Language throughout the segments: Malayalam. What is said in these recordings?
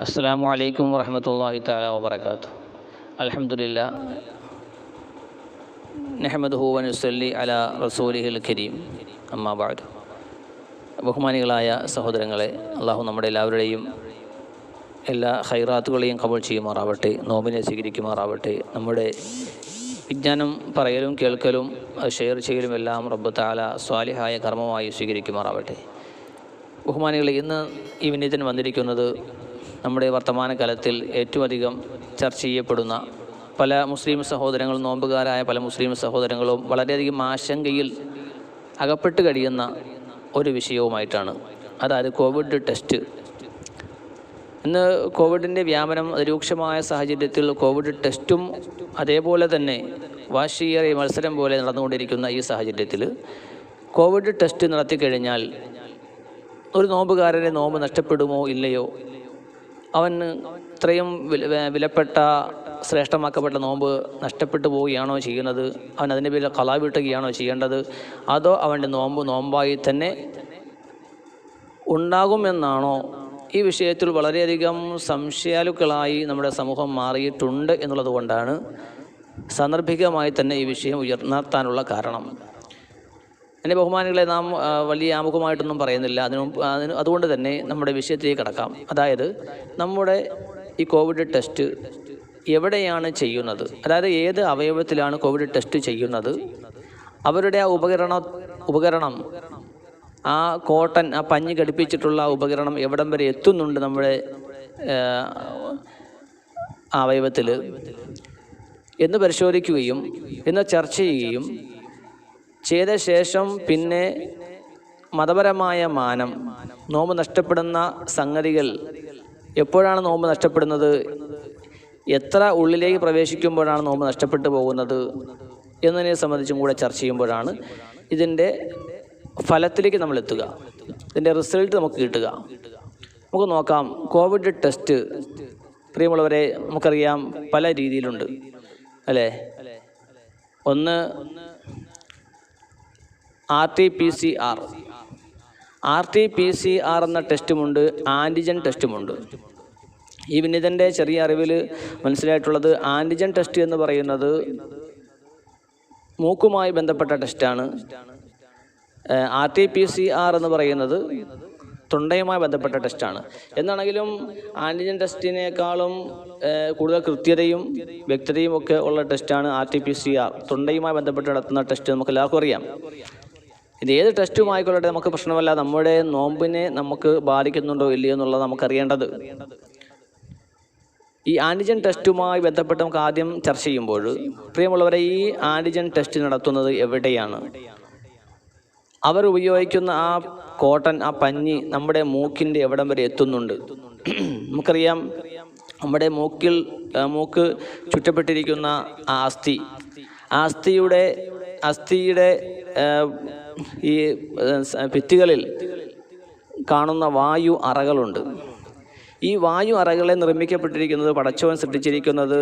അസ്സലാമു അലൈക്കും വറഹ്മത്തുള്ളാഹി തആല വബറകാതുഹു. അൽഹംദുലില്ലാഹ് നഹ്മദുഹു വനുസല്ലി അലാ റസൂലിഹിൽ കരീം. അമ്മാ ബഅദ്. ബഹുമാനികളായ സഹോദരങ്ങളെ, അള്ളാഹു നമ്മുടെ എല്ലാവരുടെയും എല്ലാ ഖൈറാത്തുകളെയും കബൂൽ ചെയ്യുമാറാവട്ടെ, നോമ്പിനെ സ്വീകരിക്കുമാറാവട്ടെ. നമ്മുടെ വിജ്ഞാനം പറയലും കേൾക്കലും ഷെയർ ചെയ്യലും എല്ലാം റബ്ബ് തആല സ്വാലിഹായ കർമ്മമായി സ്വീകരിക്കുമാറാവട്ടെ. ബഹുമാനികളെ, ഇന്ന് ഈ വിനീതൻ വന്നിരിക്കുന്നത് നമ്മുടെ വർത്തമാനകാലത്തിൽ ഏറ്റവും അധികം ചർച്ച ചെയ്യപ്പെടുന്ന പല മുസ്ലിം സഹോദരങ്ങളും, നോമ്പുകാരായ പല മുസ്ലിം സഹോദരങ്ങളും വളരെയധികം ആശങ്കയിൽ അകപ്പെട്ട് കഴിയുന്ന ഒരു വിഷയവുമായിട്ടാണ്. അതായത് കോവിഡ് ടെസ്റ്റ്. ഇന്ന് കോവിഡിൻ്റെ വ്യാപനം രൂക്ഷമായ സാഹചര്യത്തിൽ കോവിഡ് ടെസ്റ്റും അതേപോലെ തന്നെ വാശിയേറിയ മത്സരം പോലെ നടന്നുകൊണ്ടിരിക്കുന്ന ഈ സാഹചര്യത്തിൽ കോവിഡ് ടെസ്റ്റ് നടത്തിക്കഴിഞ്ഞാൽ ഒരു നോമ്പുകാരനെ നോമ്പ് നഷ്ടപ്പെടുമോ ഇല്ലയോ, അവന് ഇത്രയും വിലപ്പെട്ട ശ്രേഷ്ഠമാക്കപ്പെട്ട നോമ്പ് നഷ്ടപ്പെട്ടു പോവുകയാണോ ചെയ്യുന്നത്, അവൻ അതിൻ്റെ പേരിൽ ഖളാ വീട്ടുകയാണോ ചെയ്യേണ്ടത്, അതോ അവൻ്റെ നോമ്പ് നോമ്പായി തന്നെ ഉണ്ടാകുമെന്നാണോ? ഈ വിഷയത്തിൽ വളരെയധികം സംശയാലുക്കളായി നമ്മുടെ സമൂഹം മാറിയിട്ടുണ്ട് എന്നുള്ളത് കൊണ്ടാണ് സാന്ദർഭികമായി തന്നെ ഈ വിഷയം ഉയർത്താനുള്ള കാരണം. എൻ്റെ ബഹുമാനികളെ, നാം വലിയ ആമുഖമായിട്ടൊന്നും പറയുന്നില്ല. അതുകൊണ്ട് തന്നെ നമ്മുടെ വിഷയത്തിലേക്ക് കടക്കാം. അതായത് നമ്മുടെ ഈ കോവിഡ് ടെസ്റ്റ് എവിടെയാണ് ചെയ്യുന്നത്, അതായത് ഏത് അവയവത്തിലാണ് കോവിഡ് ടെസ്റ്റ് ചെയ്യുന്നത്, അവരുടെ ആ ഉപകരണം ആ കോട്ടൺ, ആ പഞ്ഞി ഘടിപ്പിച്ചിട്ടുള്ള ഉപകരണം എവിടം വരെ എത്തുന്നുണ്ട് നമ്മുടെ അവയവത്തിൽ എന്ന് പരിശോധിക്കുകയും എന്ന് ചർച്ച ചെയ്യുകയും ചെയ്ത ശേഷം പിന്നെ മതപരമായ മാനം, നോമ്പ് നഷ്ടപ്പെടുന്ന സംഗതികൾ, എപ്പോഴാണ് നോമ്പ് നഷ്ടപ്പെടുന്നത്, എത്ര ഉള്ളിലേക്ക് പ്രവേശിക്കുമ്പോഴാണ് നോമ്പ് നഷ്ടപ്പെട്ടു പോകുന്നത് എന്നതിനെ സംബന്ധിച്ചും കൂടെ ചർച്ച ചെയ്യുമ്പോഴാണ് ഇതിൻ്റെ ഫലത്തിലേക്ക് നമ്മൾ എത്തുക, ഇതിൻ്റെ റിസൾട്ട് നമുക്ക് കിട്ടുക. നമുക്ക് നോക്കാം. കോവിഡ് ടെസ്റ്റ് പ്രിയമുള്ളവരെ, നമുക്കറിയാം പല രീതിയിലുണ്ട് അല്ലേ. ഒന്ന് RT-PCR എന്ന ടെസ്റ്റുമുണ്ട്, ആൻറ്റിജൻ ടെസ്റ്റുമുണ്ട്. ഈ വിനീതൻ്റെ ചെറിയ അറിവിൽ മനസ്സിലായിട്ടുള്ളത്, ആൻറ്റിജൻ ടെസ്റ്റ് എന്ന് പറയുന്നത് മൂക്കുമായി ബന്ധപ്പെട്ട ടെസ്റ്റാണ്. RT-PCR എന്ന് പറയുന്നത് തൊണ്ടയുമായി ബന്ധപ്പെട്ട ടെസ്റ്റാണ്. എന്നാണെങ്കിലും ആൻറ്റിജൻ ടെസ്റ്റിനേക്കാളും കൂടുതൽ കൃത്യതയും വ്യക്തതയും ഒക്കെ ഉള്ള ടെസ്റ്റാണ് RT-PCR. തൊണ്ടയുമായി ബന്ധപ്പെട്ട് നടത്തുന്ന ടെസ്റ്റ് നമുക്ക് എല്ലാവർക്കും അറിയാം. ഇത് ഏത് ടെസ്റ്റുമായിക്കൊള്ളട്ടെ നമുക്ക് പ്രശ്നമല്ല. നമ്മുടെ നോമ്പിനെ നമുക്ക് ബാധിക്കുന്നുണ്ടോ ഇല്ലയോ എന്നുള്ളത് നമുക്കറിയേണ്ടത്. ഈ ആൻറ്റിജൻ ടെസ്റ്റുമായി ബന്ധപ്പെട്ട് നമുക്ക് ആദ്യം ചർച്ച ചെയ്യുമ്പോൾ, പ്രിയമുള്ളവരെ, ഈ ആൻറ്റിജൻ ടെസ്റ്റ് നടത്തുന്നത് എവിടെയാണ്? അവർ ഉപയോഗിക്കുന്ന ആ കോട്ടൺ, ആ പഞ്ഞി നമ്മുടെ മൂക്കിൻ്റെ എവിടം വരെ എത്തുന്നുണ്ട്. നമുക്കറിയാം, നമ്മുടെ മൂക്ക് ചുറ്റപ്പെട്ടിരിക്കുന്ന ആ അസ്ഥിയുടെ ഈ ഭിത്തികളിൽ കാണുന്ന വായു അറകളുണ്ട്. ഈ വായു അറകളെ നിർമ്മിക്കപ്പെട്ടിരിക്കുന്നത്, പടച്ചവൻ സൃഷ്ടിച്ചിരിക്കുന്നത്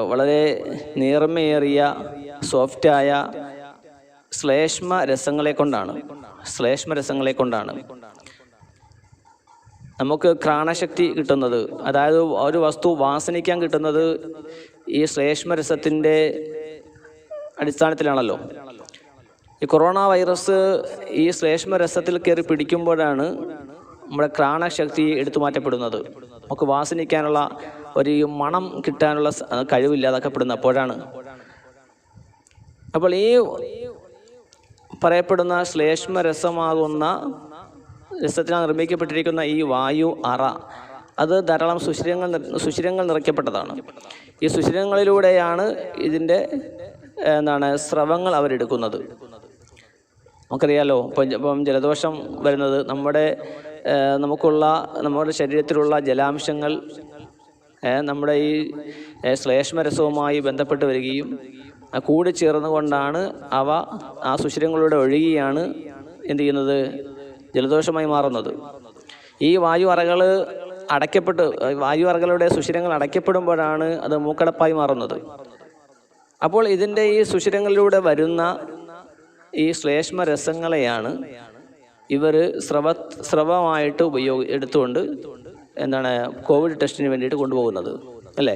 വളരെ നേർമയേറിയ സോഫ്റ്റായ ശ്ലേഷ്മ രസങ്ങളെ കൊണ്ടാണ്. നമുക്ക് ഘ്രാണശക്തി കിട്ടുന്നത്, അതായത് ഒരു വസ്തു വാസനിക്കാൻ കിട്ടുന്നത് ഈ ശ്ലേഷ്മരസത്തിൻ്റെ അടിസ്ഥാനത്തിലാണല്ലോ. ഈ കൊറോണ വൈറസ് ഈ ശ്ലേഷ്മരസത്തിൽ കയറി പിടിക്കുമ്പോഴാണ് നമ്മുടെ ഘ്രാണശക്തി എടുത്തു മാറ്റപ്പെടുന്നത്. നമുക്ക് വാസനിക്കാനുള്ള ഒരു മണം കിട്ടാനുള്ള കഴിവില്ലാതാക്കപ്പെടുന്ന അപ്പോഴാണ്. അപ്പോൾ ഈ പറയപ്പെടുന്ന ശ്ലേഷ്മരസമാകുന്ന രസത്തിലാണ് നിർമ്മിക്കപ്പെട്ടിരിക്കുന്ന ഈ വായു അറ, അത് ധാരാളം സുഷിരങ്ങൾ നിറയ്ക്കപ്പെട്ടതാണ്. ഈ സുഷിരങ്ങളിലൂടെയാണ് ഇതിൻ്റെ സ്രവങ്ങൾ അവരെടുക്കുന്നത്. നമുക്കറിയാലോ, ഇപ്പം ജലദോഷം വരുന്നത് നമ്മുടെ ശരീരത്തിലുള്ള ജലാംശങ്ങൾ നമ്മുടെ ഈ ശ്ലേഷ്മരസവുമായി ബന്ധപ്പെട്ട് വരികയും കൂടി ചേർന്നുകൊണ്ടാണ് അവ ആ സുഷിരങ്ങളിലൂടെ ഒഴുകിയാണ് എന്ത് ചെയ്യുന്നത്, ജലദോഷമായി മാറുന്നത്. ഈ വായു അറകൾ അടയ്ക്കപ്പെട്ട് വായു അറകളുടെ സുഷിരങ്ങൾ അടയ്ക്കപ്പെടുമ്പോഴാണ് അത് മൂക്കടപ്പായി മാറുന്നത്. അപ്പോൾ ഇതിൻ്റെ ഈ സുഷിരങ്ങളിലൂടെ വരുന്ന ഈ ശ്ലേഷ്മ രസങ്ങളെയാണ് ഇവർ സ്രവമായിട്ട് എടുത്തുകൊണ്ട് കോവിഡ് ടെസ്റ്റിന് വേണ്ടിയിട്ട് കൊണ്ടുപോകുന്നത് അല്ലേ.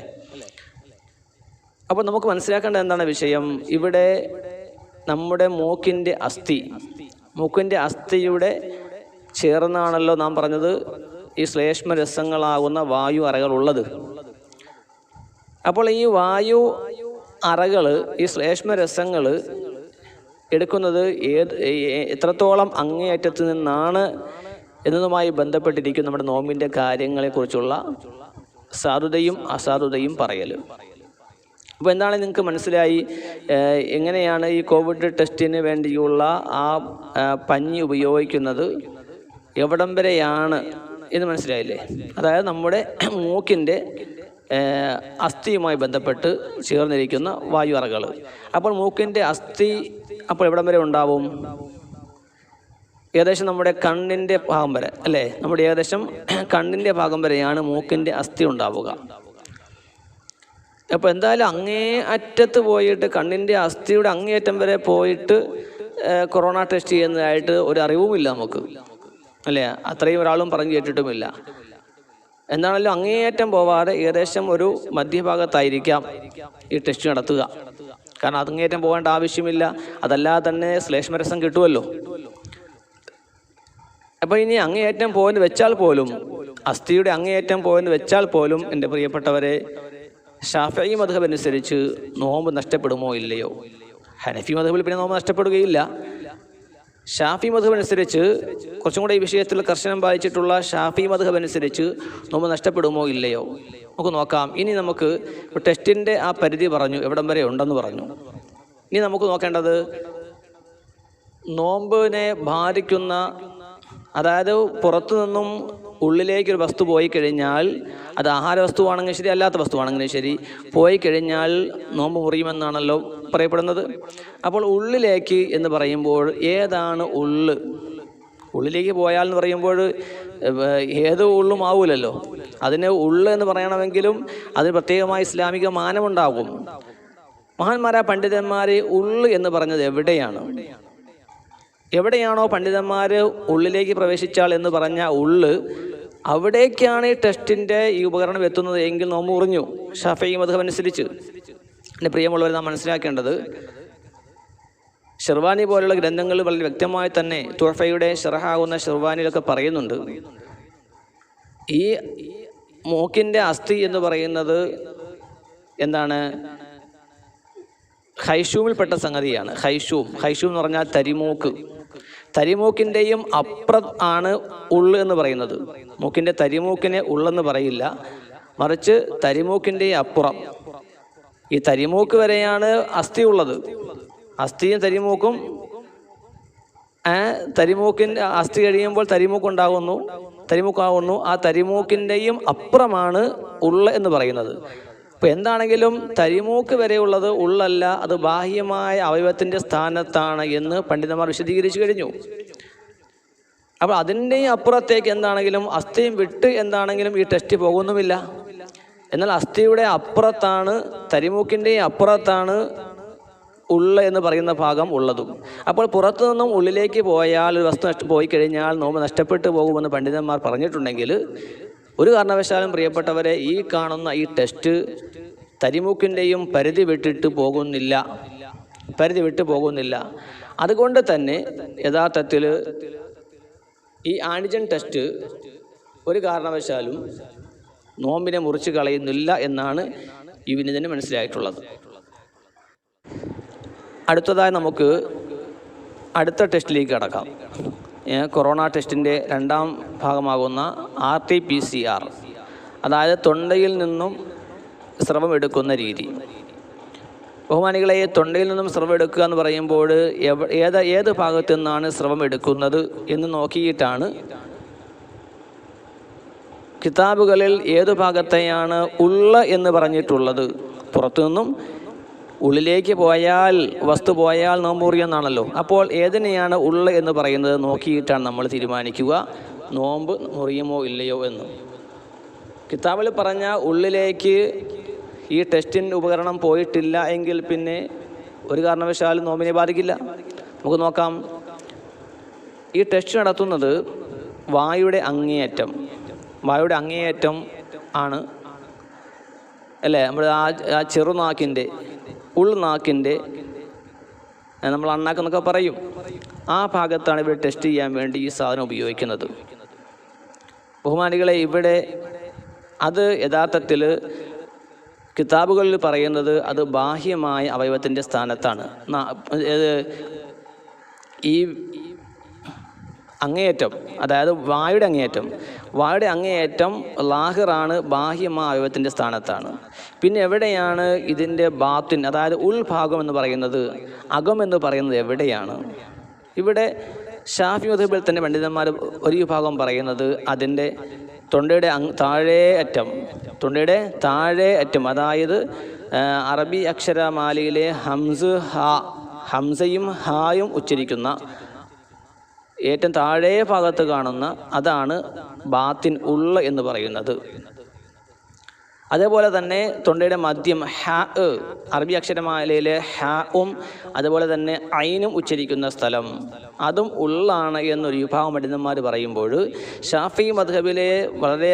അപ്പോൾ നമുക്ക് മനസ്സിലാക്കേണ്ട എന്താണ് വിഷയം, ഇവിടെ നമ്മുടെ മൂക്കിൻ്റെ അസ്ഥിയുടെ ചേർന്നാണല്ലോ നാം പറഞ്ഞത് ഈ ശ്ലേഷ്മ രസങ്ങളാകുന്ന വായു അറകളുള്ളത്. അപ്പോൾ ഈ വായു അറകൾ, ഈ ശ്ലേഷ്മ രസങ്ങൾ എടുക്കുന്നത് എത്രത്തോളം അങ്ങേയറ്റത്ത് നിന്നാണ് എന്നതുമായി ബന്ധപ്പെട്ടിരിക്കും നമ്മുടെ നോമ്പിൻ്റെ കാര്യങ്ങളെക്കുറിച്ചുള്ള സാധുതയും അസാധുതയും പറയൽ. അപ്പോൾ എന്താണ് നിങ്ങൾക്ക് മനസ്സിലായി എങ്ങനെയാണ് ഈ കോവിഡ് ടെസ്റ്റിന് വേണ്ടിയുള്ള ആ പഞ്ഞി ഉപയോഗിക്കുന്നത്, എവിടം വരെയാണ് എന്ന് മനസ്സിലായില്ലേ? അതായത് നമ്മുടെ മൂക്കിൻ്റെ അസ്ഥിയുമായി ബന്ധപ്പെട്ട് ചേർന്നിരിക്കുന്ന വായു അറകൾ. അപ്പോൾ മൂക്കിൻ്റെ അസ്ഥി അപ്പോൾ എവിടം വരെ ഉണ്ടാവും? ഏകദേശം നമ്മുടെ കണ്ണിൻ്റെ ഭാഗം വരെ അല്ലേ. നമ്മുടെ ഏകദേശം കണ്ണിൻ്റെ ഭാഗം വരെയാണ് മൂക്കിൻ്റെ അസ്ഥി ഉണ്ടാവുക. അപ്പോൾ എന്തായാലും അങ്ങേ അറ്റത്ത് പോയിട്ട്, കണ്ണിൻ്റെ അസ്ഥിയുടെ അങ്ങേയറ്റം വരെ പോയിട്ട് കൊറോണ ടെസ്റ്റ് ചെയ്യുന്നതായിട്ട് ഒരു അറിവുമില്ല നമുക്ക് അല്ലേ. അത്രയും ഒരാളും പറഞ്ഞു കേട്ടിട്ടുമില്ല. എന്താണല്ലോ അങ്ങേയറ്റം പോവാതെ ഏകദേശം ഒരു മധ്യഭാഗത്തായിരിക്കാം ഈ ടെസ്റ്റ് നടത്തുക. കാരണം അങ്ങേയറ്റം പോകേണ്ട ആവശ്യമില്ല, അതല്ലാതെ തന്നെ ശ്ലേഷ്മരസം കിട്ടുമല്ലോ. അപ്പോൾ ഇനി അങ്ങേയറ്റം പോയെന്ന് വെച്ചാൽ പോലും, അസ്ഥിയുടെ അങ്ങേയറ്റം പോയെന്ന് വെച്ചാൽ പോലും എൻ്റെ പ്രിയപ്പെട്ടവരെ, ഷാഫിഈ മദ്ഹബ് അനുസരിച്ച് നോമ്പ് നഷ്ടപ്പെടുമോ ഇല്ലയോ? ഹനഫി മദ്ഹബിൽ പിന്നെ നോമ്പ് നഷ്ടപ്പെടുകയില്ല. ഷാഫി മദ്ഹബ് അനുസരിച്ച്, കുറച്ചും കൂടെ ഈ വിഷയത്തിൽ കർശനം പാലിച്ചിട്ടുള്ള ഷാഫി മദ്ഹബ് അനുസരിച്ച് നോമ്പ് നഷ്ടപ്പെടുമോ ഇല്ലയോ നമുക്ക് നോക്കാം. ഇനി നമുക്ക് ടെസ്റ്റിൻ്റെ ആ പരിധി പറഞ്ഞു, എവിടം വരെ ഉണ്ടെന്ന് പറഞ്ഞു. ഇനി നമുക്ക് നോക്കേണ്ടത് നോമ്പിനെ ബാധിക്കുന്ന, അതായത് പുറത്തു നിന്നും ഉള്ളിലേക്കൊരു വസ്തു പോയി കഴിഞ്ഞാൽ, അത് ആഹാര വസ്തുവാണെങ്കിൽ ശരി, അല്ലാത്ത വസ്തുവാണെങ്കിലും ശരി, പോയി കഴിഞ്ഞാൽ നോമ്പ് മുറിയുമെന്നാണല്ലോ പറയപ്പെടുന്നത്. അപ്പോൾ ഉള്ളിലേക്ക് എന്ന് പറയുമ്പോൾ ഏതാണ് ഉള്ളിലേക്ക് പോയാൽ എന്ന് പറയുമ്പോൾ ഏത് ഉള്ളും ആവൂലല്ലോ. അതിന് ഉള്ള് എന്ന് പറയണമെങ്കിലും അതിന് പ്രത്യേകമായ ഇസ്ലാമിക മാനമുണ്ടാകും. മഹാന്മാരായ പണ്ഡിതന്മാർ ഉള്ള് എന്ന് പറഞ്ഞത് എവിടെയാണോ പണ്ഡിതന്മാർ ഉള്ളിലേക്ക് പ്രവേശിച്ചാൽ എന്ന് പറഞ്ഞ ഉള്ള്, അവിടേക്കാണ് ഈ ടെസ്റ്റിൻ്റെ ഈ ഉപകരണം എത്തുന്നത് എങ്കിൽ നോമ്പ് മുറിഞ്ഞു ഷാഫിഈ മദ്ഹബ് അനുസരിച്ച്. എൻ്റെ പ്രിയമുള്ളവർ, നാം മനസ്സിലാക്കേണ്ടത് ഷിർവാനി പോലുള്ള ഗ്രന്ഥങ്ങൾ വളരെ വ്യക്തമായി തന്നെ തുഹഫയുടെ ഷറഹാകുന്ന ഷിർവാനിയിലൊക്കെ പറയുന്നുണ്ട്, ഈ മൂക്കിൻ്റെ അസ്ഥി എന്ന് പറയുന്നത് എന്താണ്, ഹൈഷൂമിൽപ്പെട്ട സംഗതിയാണ്. ഹൈഷൂം എന്ന് പറഞ്ഞാൽ തരിമൂക്കിൻ്റെയും അപ്പുറം ആണ് ഉള്ള് എന്ന് പറയുന്നത്. മൂക്കിൻ്റെ തരിമൂക്കിനെ ഉള്ളെന്ന് പറയില്ല, മറിച്ച് തരിമൂക്കിൻ്റെയും അപ്പുറം, ഈ തരിമൂക്ക് വരെയാണ് അസ്ഥി ഉള്ളത്. അസ്ഥിയും തരിമൂക്കിൻ്റെ അസ്ഥി കഴിയുമ്പോൾ തരിമൂക്കാവുന്നു. ആ തരിമൂക്കിൻ്റെയും അപ്പുറമാണ് ഉള്ള എന്ന് പറയുന്നത്. അപ്പോൾ എന്താണെങ്കിലും തരിമൂക്ക് വരെയുള്ളത് ഉള്ളല്ല, അത് ബാഹ്യമായ അവയവത്തിൻ്റെ സ്ഥാനത്താണ് എന്ന് പണ്ഡിതന്മാർ വിശദീകരിച്ചു കഴിഞ്ഞു. അപ്പോൾ അതിൻ്റെയും അപ്പുറത്തേക്ക് എന്താണെങ്കിലും, അസ്ഥിയും വിട്ട് എന്താണെങ്കിലും ഈ ടെസ്റ്റ് പോകുന്നുമില്ല. എന്നാൽ അസ്ഥിയുടെ അപ്പുറത്താണ്, തരിമൂക്കിൻ്റെയും അപ്പുറത്താണ് ഉള്ള എന്ന് പറയുന്ന ഭാഗം ഉള്ളതും. അപ്പോൾ പുറത്തു നിന്നും ഉള്ളിലേക്ക് പോയാൽ, ഒരു വസ്തു പോയി കഴിഞ്ഞാൽ നോമ്പ് നഷ്ടപ്പെട്ടു പോകുമെന്ന് പണ്ഡിതന്മാർ പറഞ്ഞിട്ടുണ്ടെങ്കിൽ, ഒരു കാരണവശാലും പ്രിയപ്പെട്ടവരെ ഈ കാണുന്ന ഈ ടെസ്റ്റ് തരിമൂക്കിൻ്റെയും പരിധി വിട്ടു പോകുന്നില്ല. അതുകൊണ്ട് തന്നെ യഥാർത്ഥത്തിൽ ഈ ആൻറ്റിജൻ ടെസ്റ്റ് ഒരു കാരണവശാലും നോമ്പിനെ മുറിച്ച് കളയുന്നില്ല എന്നാണ് ഈ വിനിതന് മനസ്സിലായിട്ടുള്ളത്. അടുത്തതായി നമുക്ക് അടുത്ത ടെസ്റ്റിലേക്ക് കടക്കാം. കൊറോണ ടെസ്റ്റിൻ്റെ രണ്ടാം ഭാഗമാകുന്ന RT-PCR, അതായത് തൊണ്ടയിൽ നിന്നും സ്രവം എടുക്കുന്ന രീതി. ബഹുമാനികളെ, തൊണ്ടയിൽ നിന്നും സ്രവം എടുക്കുക എന്ന് പറയുമ്പോൾ ഏത് ഭാഗത്തു നിന്നാണ് സ്രവം എടുക്കുന്നത് എന്ന് നോക്കിയിട്ടാണ് കിതാബുകളിൽ ഏത് ഭാഗത്തെയാണ് ഉള്ള എന്ന് പറഞ്ഞിട്ടുള്ളത്. പുറത്തു നിന്നും ഉള്ളിലേക്ക് വസ്തു പോയാൽ നോമ്പ് മുറിയെന്നാണല്ലോ. അപ്പോൾ ഏതിനെയാണ് ഉള്ള എന്ന് പറയുന്നത് നോക്കിയിട്ടാണ് നമ്മൾ തീരുമാനിക്കുക നോമ്പ് മുറിയുമോ ഇല്ലയോ എന്ന്. കിതാബിൽ പറഞ്ഞ ഉള്ളിലേക്ക് ഈ ടെസ്റ്റിൻ്റെ ഉപകരണം പോയിട്ടില്ല എങ്കിൽ പിന്നെ ഒരു കാരണവശാലും നോമ്പിനെ ബാധിക്കില്ല. നമുക്ക് നോക്കാം. ഈ ടെസ്റ്റ് നടത്തുന്നത് വായുടെ അങ്ങേയറ്റം ആണ് അല്ലേ? നമ്മൾ ആ ചെറുനാക്കിൻ്റെ ഉൾനാക്കിൻ്റെ നമ്മൾ അണ്ണാക്കെന്നൊക്കെ പറയും, ആ ഭാഗത്താണ് ഇവർ ടെസ്റ്റ് ചെയ്യാൻ വേണ്ടി ഈ സാധനം ഉപയോഗിക്കുന്നത്. ബഹുമാനികളെ, ഇവിടെ അത് യഥാർത്ഥത്തിൽ കിതാബുകളിൽ പറയുന്നത് അത് ബാഹ്യമായ അവയവത്തിൻ്റെ സ്ഥാനത്താണ്. ഈ അങ്ങേയറ്റം, അതായത് വായുടെ അങ്ങേയറ്റം ലാഹിറാണ്, ബാഹ്യമായ അവയവത്തിൻ്റെ സ്ഥാനത്താണ്. പിന്നെ എവിടെയാണ് ഇതിൻ്റെ ബാത്തിൻ, അതായത് ഉൾഭാഗം എന്ന് പറയുന്നത്, അകം എന്ന് പറയുന്നത് എവിടെയാണ്? ഇവിടെ ഷാഫി മദ്ഹബിൽ തന്നെ പണ്ഡിതന്മാർ ഒരു വിഭാഗം പറയുന്നത് അതിൻ്റെ തൊണ്ടയുടെ താഴെ അറ്റം, അതായത് അറബി അക്ഷരമാലയിലെ ഹംസയും ഹായും ഉച്ചരിക്കുന്ന ഏറ്റവും താഴെ ഭാഗത്ത് കാണുന്ന അതാണ് ബാത്തിൻ, ഉള്ള എന്ന് പറയുന്നത്. അതേപോലെ തന്നെ തൊണ്ടയുടെ മദ്യം അറബി അക്ഷരമാലയിലെ ഹാവും അതുപോലെ തന്നെ ഐനും ഉച്ചരിക്കുന്ന സ്ഥലം, അതും ഉള്ളാണ് എന്നൊരു വിഭാഗം പണ്ഡിതന്മാർ പറയുമ്പോൾ, ഷാഫി മദ്ഹബിലെ വളരെ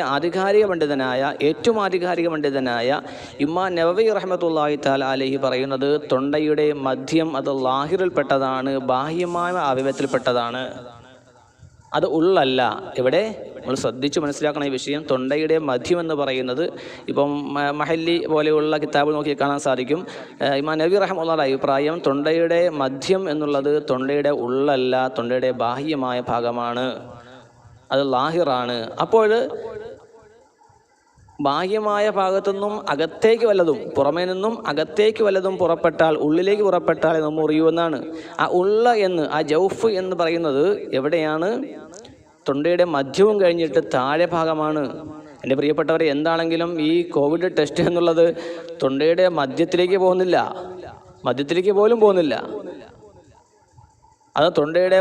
ഏറ്റവും ആധികാരിക പണ്ഡിതനായ ഇമാം നവവി റഹ്മത്തുള്ളാഹി തആല അലൈഹി പറയുന്നത് തൊണ്ടയുടെ മദ്യം അത് ലാഹിറിൽപ്പെട്ടതാണ്, ബാഹ്യമായ അവയവത്തിൽപ്പെട്ടതാണ്, അത് ഉള്ളല്ല. ഇവിടെ നമ്മൾ ശ്രദ്ധിച്ച് മനസ്സിലാക്കണം ഈ വിഷയം. തൊണ്ടയുടെ മദ്യം എന്ന് പറയുന്നത് ഇപ്പം മഹല്ലി പോലെയുള്ള കിതാബ് നോക്കി കാണാൻ സാധിക്കും. ഇമാം നവവി റഹ്മത്തുള്ളാഹിയുടെ അഭിപ്രായം തൊണ്ടയുടെ മദ്യം എന്നുള്ളത് തൊണ്ടയുടെ ഉള്ളല്ല, തൊണ്ടയുടെ ബാഹ്യമായ ഭാഗമാണ്, അത് ലാഹിറാണ്. അപ്പോൾ ബാഹ്യമായ ഭാഗത്തുനിന്നും അകത്തേക്ക് വല്ലതും, പുറമേ നിന്നും അകത്തേക്ക് വല്ലതും പുറപ്പെട്ടാൽ, ഉള്ളിലേക്ക് പുറപ്പെട്ടാൽ നമ്മൾ അറിയുമെന്നാണ്. ആ ഉള്ള എന്ന്, ആ ജൗഫ് എന്ന് പറയുന്നത് എവിടെയാണ്? തൊണ്ടയുടെ മധ്യവും കഴിഞ്ഞിട്ട് താഴെ ഭാഗമാണ്. എൻ്റെ പ്രിയപ്പെട്ടവരെ, എന്താണെങ്കിലും ഈ കോവിഡ് ടെസ്റ്റ് എന്നുള്ളത് തൊണ്ടയുടെ മധ്യത്തിലേക്ക് പോലും പോകുന്നില്ല. അത് തൊണ്ടയുടെ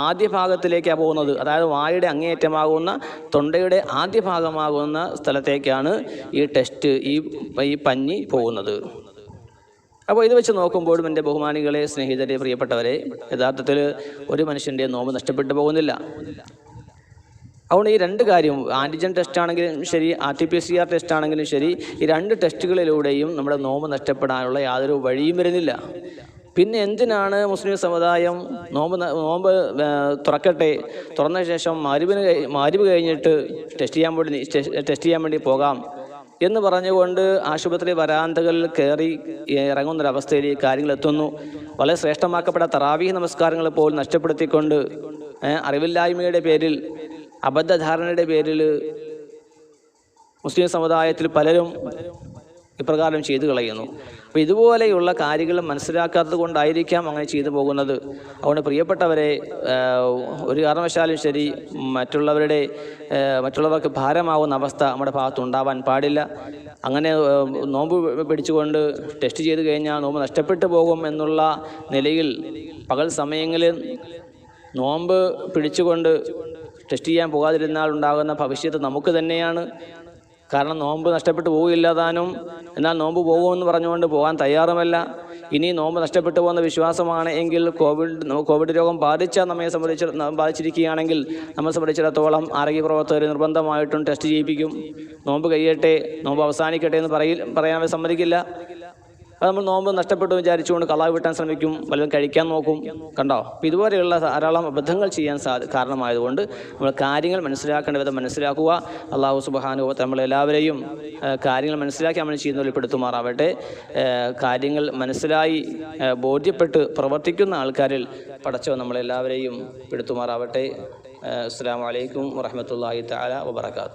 ആദ്യ ഭാഗത്തിലേക്കാണ് പോകുന്നത്. അതായത് വായുടെ അങ്ങേയറ്റമാകുന്ന തൊണ്ടയുടെ ആദ്യ ഭാഗമാകുന്ന സ്ഥലത്തേക്കാണ് ഈ ടെസ്റ്റ്, ഈ പഞ്ഞി പോകുന്നത്. അപ്പോൾ ഇത് വെച്ച് നോക്കുമ്പോഴും എൻ്റെ ബഹുമാനികളെ, സ്നേഹിതരെ, പ്രിയപ്പെട്ടവരെ, യഥാർത്ഥത്തിൽ ഒരു മനുഷ്യൻ്റെ നോമ്പ് നഷ്ടപ്പെട്ടു പോകുന്നില്ല. അതുകൊണ്ട് ഈ രണ്ട് കാര്യം, ആൻറ്റിജൻ ടെസ്റ്റ് ആണെങ്കിലും ശരി, RT-PCR ടെസ്റ്റ് ആണെങ്കിലും ശരി, ഈ രണ്ട് ടെസ്റ്റുകളിലൂടെയും നമ്മുടെ നോമ്പ് നഷ്ടപ്പെടാനുള്ള യാതൊരു വഴിയും വരുന്നില്ല. പിന്നെ എന്തിനാണ് മുസ്ലിം സമുദായം നോമ്പ് തുറന്ന ശേഷം മഗ്‌രിബ് കഴിഞ്ഞിട്ട് ടെസ്റ്റ് ചെയ്യാൻ വേണ്ടി പോകാം എന്ന് പറഞ്ഞുകൊണ്ട് ആശുപത്രി വരാന്തകളിൽ കയറി ഇറങ്ങുന്നൊരവസ്ഥയിലേക്ക് കാര്യങ്ങൾ എത്തുന്നു. വളരെ ശ്രേഷ്ഠമാക്കപ്പെട്ട തറാവീഹ് നമസ്കാരങ്ങൾ പോലും നഷ്ടപ്പെടുത്തിക്കൊണ്ട് അറിവില്ലായ്മയുടെ പേരിൽ, അബദ്ധധാരണയുടെ പേരിൽ മുസ്ലിം സമുദായത്തിൽ പലരും ഇപ്രകാരം ചെയ്തു കളയുന്നു. അപ്പോൾ ഇതുപോലെയുള്ള കാര്യങ്ങൾ മനസ്സിലാക്കാത്തത് കൊണ്ടായിരിക്കാം അങ്ങനെ ചെയ്തു പോകുന്നത്. അതുകൊണ്ട് പ്രിയപ്പെട്ടവരെ, ഒരു കാരണവശാലും ശരി മറ്റുള്ളവർക്ക് ഭാരമാവുന്ന അവസ്ഥ നമ്മുടെ ഭാഗത്തുണ്ടാവാൻ പാടില്ല. അങ്ങനെ നോമ്പ് പിടിച്ചുകൊണ്ട് ടെസ്റ്റ് ചെയ്ത് കഴിഞ്ഞാൽ നോമ്പ് നഷ്ടപ്പെട്ടു പോകും എന്നുള്ള നിലയിൽ പകൽ സമയങ്ങളിൽ നോമ്പ് പിടിച്ചുകൊണ്ട് ടെസ്റ്റ് ചെയ്യാൻ പോകാതിരുന്നാൽ ഉണ്ടാകുന്ന ഭവിഷ്യത്ത് നമുക്ക് തന്നെയാണ്. കാരണം നോമ്പ് നഷ്ടപ്പെട്ടു പോകില്ല താനും, എന്നാൽ നോമ്പ് പോകുമെന്ന് പറഞ്ഞുകൊണ്ട് പോകാൻ തയ്യാറുമല്ല. ഇനി നോമ്പ് നഷ്ടപ്പെട്ടു പോകുന്ന വിശ്വാസമാണ് എങ്കിൽ കോവിഡ് രോഗം ബാധിച്ചിരിക്കുകയാണെങ്കിൽ നമ്മളെ സംബന്ധിച്ചിടത്തോളം ആരോഗ്യ പ്രവർത്തകർ നിർബന്ധമായിട്ടും ടെസ്റ്റ് ചെയ്യിപ്പിക്കും. നോമ്പ് കഴിയട്ടെ, നോമ്പ് അവസാനിക്കട്ടെ എന്ന് പറയാൻ സമ്മതിക്കില്ല. അത് നമ്മൾ നോമ്പ് നഷ്ടപ്പെട്ടു വിചാരിച്ചുകൊണ്ട് കളാവ് വിട്ടാൻ ശ്രമിക്കും, വല്ലതും കഴിക്കാൻ നോക്കും. കണ്ടോ? അപ്പം ഇതുപോലെയുള്ള ധാരാളം അബദ്ധങ്ങൾ ചെയ്യാൻ കാരണമായതുകൊണ്ട് നമ്മൾ കാര്യങ്ങൾ മനസ്സിലാക്കേണ്ട വിധം മനസ്സിലാക്കുക. അല്ലാഹു സുബ്ഹാനഹു വ തആല നമ്മളെല്ലാവരെയും കാര്യങ്ങൾ മനസ്സിലാക്കി നമ്മൾ ചെയ്യുന്നതിൽ പെടുത്തുമാറാവട്ടെ. കാര്യങ്ങൾ മനസ്സിലായി ബോധ്യപ്പെട്ട് പ്രവർത്തിക്കുന്ന ആൾക്കാരിൽ പടച്ചവൻ നമ്മളെല്ലാവരെയും പെടുത്തുമാറാവട്ടെ. അസ്സലാമു അലൈക്കും വറഹ്മത്തുള്ളാഹി തആല വബറകാതുഹു.